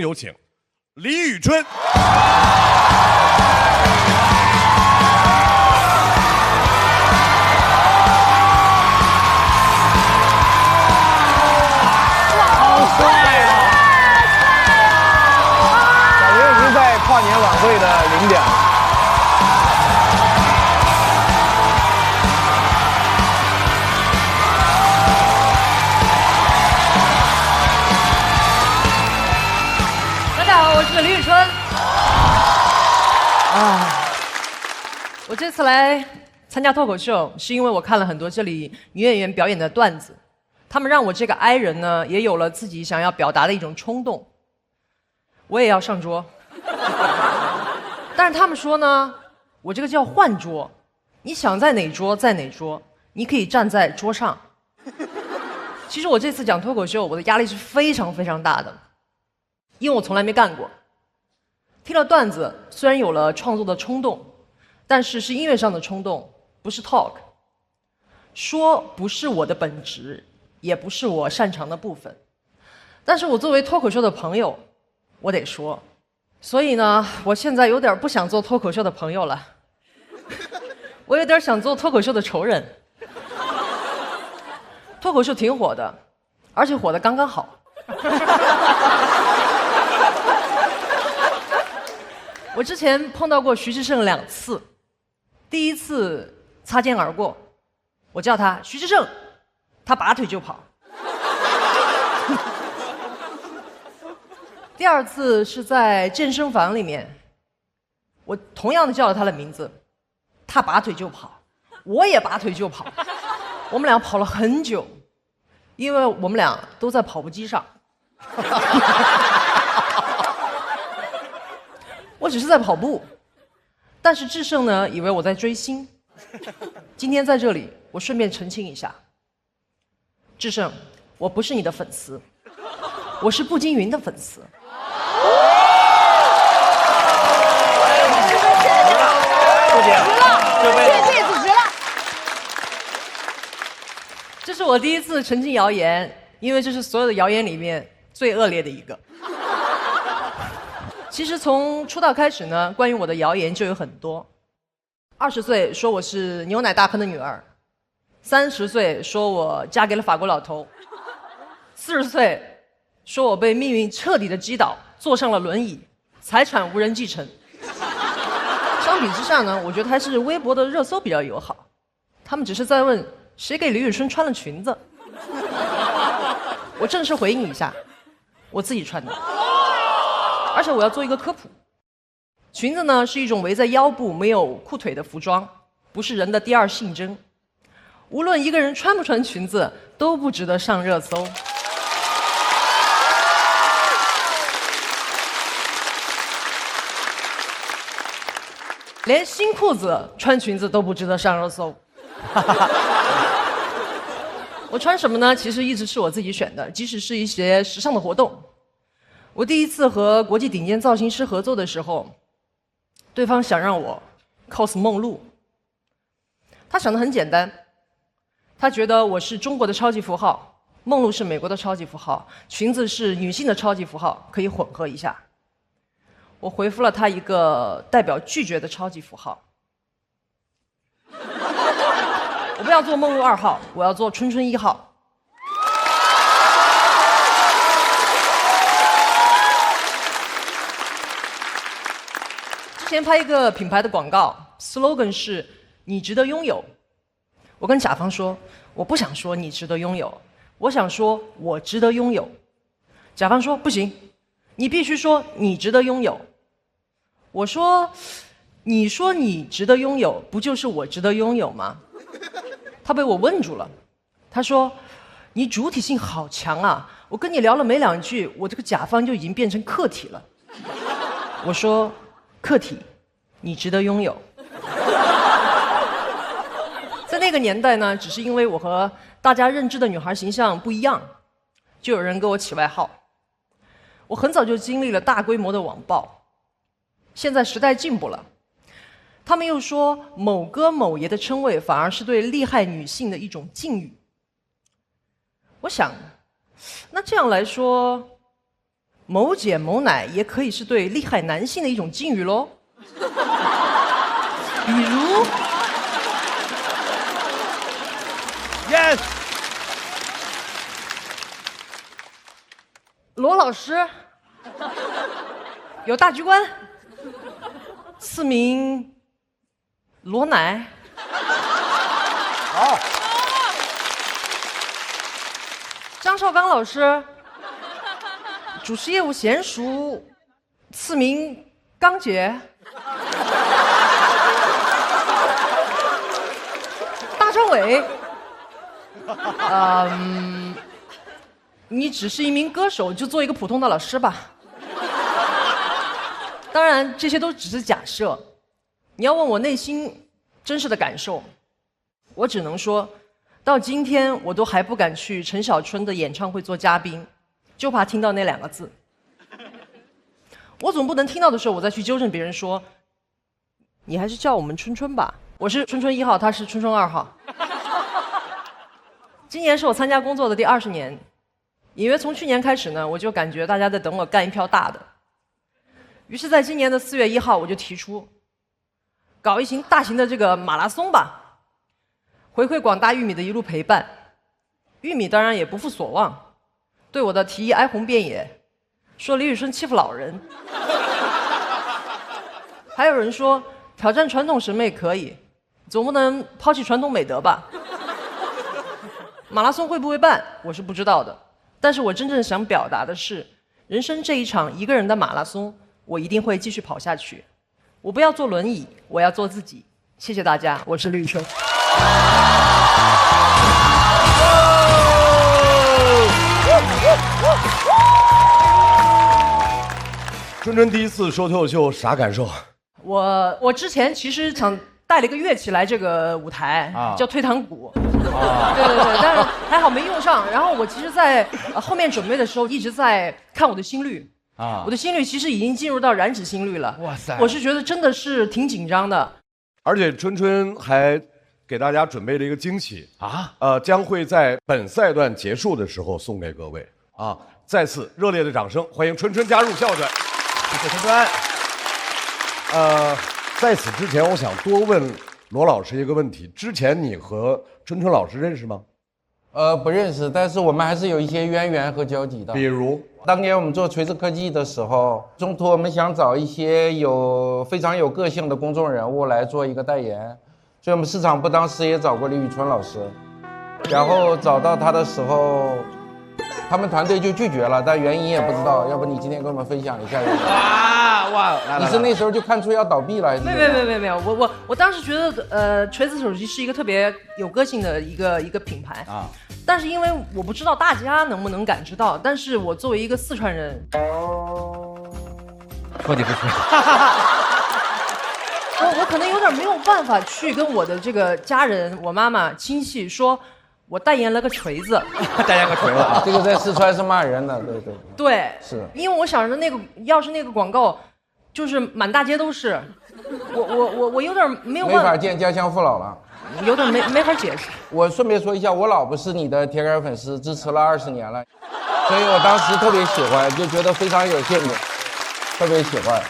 有请李宇春。跨年晚会的领奖。大家好，我是李宇春。我这次来参加脱口秀，是因为我看了很多这里女演员表演的段子，他们让我这个 I 人呢，也有了自己想要表达的一种冲动。我也要上桌。但是他们说呢，我这个叫换桌，你想在哪桌在哪桌，你可以站在桌上。其实我这次讲脱口秀，我的压力是非常非常大的，因为我从来没干过。听了段子，虽然有了创作的冲动，但是是音乐上的冲动，不是 talk。说不是我的本职，也不是我擅长的部分。但是我作为脱口秀的朋友，我得说。所以呢，我现在有点不想做脱口秀的朋友了，我有点想做脱口秀的仇人。脱口秀挺火的，而且火得刚刚好。我之前碰到过徐志胜2次，第一次擦肩而过，我叫他徐志胜，他拔腿就跑。第2次是在健身房里面，我同样的叫了他的名字，他拔腿就跑，我也拔腿就跑，我们俩跑了很久，因为我们俩都在跑步机上。我只是在跑步，但是志胜呢以为我在追星。今天在这里，我顺便澄清一下，志胜，我不是你的粉丝，我是步惊云的粉丝。这辈子值了。这是我第一次澄清谣言，因为这是所有的谣言里面最恶劣的一个。其实从出道开始呢，关于我的谣言就有很多。20岁说我是牛奶大亨的女儿，30岁说我嫁给了法国老头，40岁说我被命运彻底的击倒，坐上了轮椅，财产无人继承。相比之下呢，我觉得还是微博的热搜比较友好。他们只是在问谁给李宇春穿了裙子。我正式回应一下，我自己穿的。而且我要做一个科普，裙子呢是一种围在腰部没有裤腿的服装，不是人的第2性征。无论一个人穿不穿裙子，都不值得上热搜。连新裤子穿裙子都不值得上热搜。我穿什么呢？其实一直是我自己选的，即使是一些时尚的活动。我第一次和国际顶尖造型师合作的时候，对方想让我 cos 梦露。他想得很简单，他觉得我是中国的超级符号，梦露是美国的超级符号，裙子是女性的超级符号，可以混合一下。我回复了他一个代表拒绝的超级符号。我不要做梦露2号，我要做春春1号。之前拍一个品牌的广告 ，slogan 是“你值得拥有”。我跟甲方说，我不想说你值得拥有，我想说我值得拥有。甲方说不行，你必须说你值得拥有。我说，你说你值得拥有，不就是我值得拥有吗？他被我问住了，他说，你主体性好强啊，我跟你聊了没2句，我这个甲方就已经变成客体了。我说，客体，你值得拥有。在那个年代呢，只是因为我和大家认知的女孩形象不一样，就有人给我起外号。我很早就经历了大规模的网暴。现在时代进步了，他们又说某哥某爷的称谓反而是对厉害女性的一种敬语。我想，那这样来说，某姐某奶也可以是对厉害男性的一种敬语喽。比如 ，yes，罗老师有大局观，赐名罗奶。好，张绍刚老师主持业务娴熟，赐名刚姐。大张伟，你只是一名歌手，就做一个普通的老师吧。当然，这些都只是假设。你要问我内心真实的感受，我只能说，到今天我都还不敢去陈小春的演唱会做嘉宾，就怕听到那2个字。我总不能听到的时候，我再去纠正别人说，你还是叫我们春春吧。我是春春1号，他是春春2号。今年是我参加工作的第20年，隐约从去年开始呢，我就感觉大家在等我干一票大的。于是，在今年的4月1号，我就提出，搞一大型的这个马拉松吧，回馈广大玉米的一路陪伴。玉米当然也不负所望，对我的提议哀鸿遍野，说李宇春欺负老人。还有人说挑战传统审美可以，总不能抛弃传统美德吧？马拉松会不会办，我是不知道的。但是我真正想表达的是，人生这一场一个人的马拉松，我一定会继续跑下去。我不要坐轮椅，我要做自己。谢谢大家，我是李宇春。春春第一次说脱口秀啥感受？我之前其实想带了一个乐器来这个舞台，叫退堂鼓。对，但是还好没用上。然后我其实在后面准备的时候一直在看我的心率。我的心率其实已经进入到燃脂心率了。哇塞！我是觉得真的是挺紧张的。而且春春还给大家准备了一个惊喜将会在本赛段结束的时候送给各位啊！再次热烈的掌声，欢迎春春加入笑选。谢谢春春。在此之前，我想多问罗老师一个问题：之前你和春春老师认识吗？不认识，但是我们还是有一些渊源和交集的。比如，当年我们做锤子科技的时候，中途我们想找一些非常有个性的公众人物来做一个代言，所以我们市场部当时也找过李宇春老师，然后找到他的时候，他们团队就拒绝了，但原因也不知道。要不你今天跟我们分享一下？哇！你是那时候就看出要倒闭了？没有，我当时觉得锤子手机是一个特别有个性的一个品牌但是因为我不知道大家能不能感知到，但是我作为一个四川人，说你不说，我可能有点没有办法去跟我的这个家人，我妈妈亲戚说，我代言了个锤子，代言个锤子啊，这个在四川是骂人的，对，是因为我想着要是那个广告，就是满大街都是，我有点没有办法，没法见家乡父老了。有点没法解释。我顺便说一下，我老婆是你的铁杆粉丝，支持了20年了，所以我当时特别喜欢，就觉得非常有兴趣，特别喜欢。